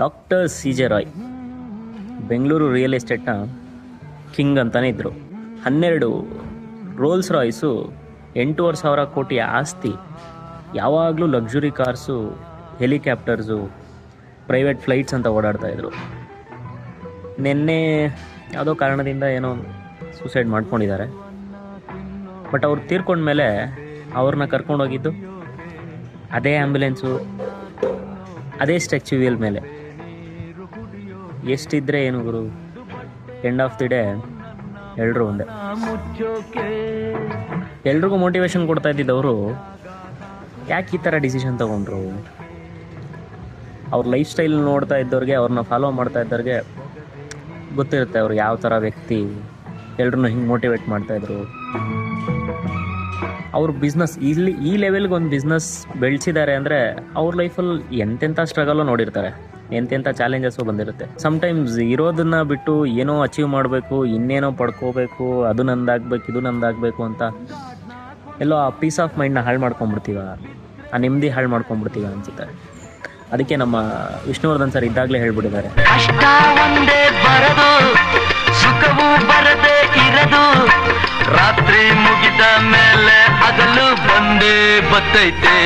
Doctor CJ Roy Bengaluru real ಎಸ್ಟೇಟ್ನ king ಅಂತಲೇ ಇದ್ದರು. 12 ರೋಲ್ಸ್ ರಾಯ್ಸು 8,500 ಕೋಟಿ ಆಸ್ತಿ, ಯಾವಾಗಲೂ luxury cars, helicopters, private flights ಅಂತ ಓಡಾಡ್ತಾಯಿದ್ರು. ನಿನ್ನೆ ಯಾವುದೋ ಕಾರಣದಿಂದ ಏನೋ ಸೂಸೈಡ್ ಮಾಡ್ಕೊಂಡಿದ್ದಾರೆ. ಬಟ್ ಅವ್ರು ತೀರ್ಕೊಂಡ್ಮೇಲೆ ಅವ್ರನ್ನ ಕರ್ಕೊಂಡೋಗಿದ್ದು ಅದೇ ಆ್ಯಂಬುಲೆನ್ಸು, ಅದೇ ಸ್ಟ್ರೆಚ್ ಮೇಲೆ. ಎಷ್ಟಿದ್ರೆ ಏನು ಗುರು, ಎಂಡ್ ಆಫ್ ದಿ ಡೇ ಎಲ್ಲರೂ ಒಂದೇ. ಎಲ್ರಿಗೂ ಮೋಟಿವೇಶನ್ ಕೊಡ್ತಾ ಇದ್ದಿದ್ದವರು ಯಾಕೆ ಈ ಥರ ಡಿಸಿಷನ್ ತೊಗೊಂಡ್ರು? ಅವ್ರ ಲೈಫ್ ಸ್ಟೈಲ್ ನೋಡ್ತಾ ಇದ್ದವ್ರಿಗೆ, ಅವ್ರನ್ನ ಫಾಲೋ ಮಾಡ್ತಾ ಇದ್ದವ್ರಿಗೆ ಗೊತ್ತಿರುತ್ತೆ ಅವ್ರು ಯಾವ ಥರ ವ್ಯಕ್ತಿ, ಎಲ್ರೂ ಹಿಂಗೆ ಮೋಟಿವೇಟ್ ಮಾಡ್ತಾಯಿದ್ರು. ಅವ್ರ ಬಿಸ್ನೆಸ್ ಈ ಲೆವೆಲ್ಗೆ ಒಂದು ಬಿಸ್ನೆಸ್ ಬೆಳೆಸಿದ್ದಾರೆ ಅಂದರೆ ಅವ್ರ ಲೈಫಲ್ಲಿ ಎಂತೆಂಥ ಸ್ಟ್ರಗಲು ನೋಡಿರ್ತಾರೆ, ಎಂತೆಂಥ ಚಾಲೆಂಜಸ್ಸು ಬಂದಿರುತ್ತೆ. ಸಮ್ಟೈಮ್ಸ್ ಇರೋದನ್ನು ಬಿಟ್ಟು ಏನೋ ಅಚೀವ್ ಮಾಡಬೇಕು, ಇನ್ನೇನೋ ಪಡ್ಕೋಬೇಕು, ಅದು ನಂದಾಗಬೇಕು, ಇದು ನಂದಾಗಬೇಕು ಅಂತ ಎಲ್ಲೋ ಆ ಪೀಸ್ ಆಫ್ ಮೈಂಡ್ನ ಹಾಳು ಮಾಡ್ಕೊಂಬಿಡ್ತೀವ, ಆ ನೆಮ್ಮದಿ ಹಾಳು ಮಾಡ್ಕೊಂಬಿಡ್ತೀವ ಅನಿಸುತ್ತೆ. ಅದಕ್ಕೆ ನಮ್ಮ ವಿಷ್ಣುವರ್ಧನ್ ಸರ್ ಇದ್ದಾಗಲೇ ಹೇಳ್ಬಿಟ್ಟಿದ್ದಾರೆ, ಕಷ್ಟ ಒಂದೇ ಬರದು, ಸುಖವೂ ಬರದೆ ಇರದು, ರಾತ್ರಿ ಮುಗಿದ ಮೇಲೆ ಹಗಲು ಬಂದೇ ಬತ್ತೈತೆ.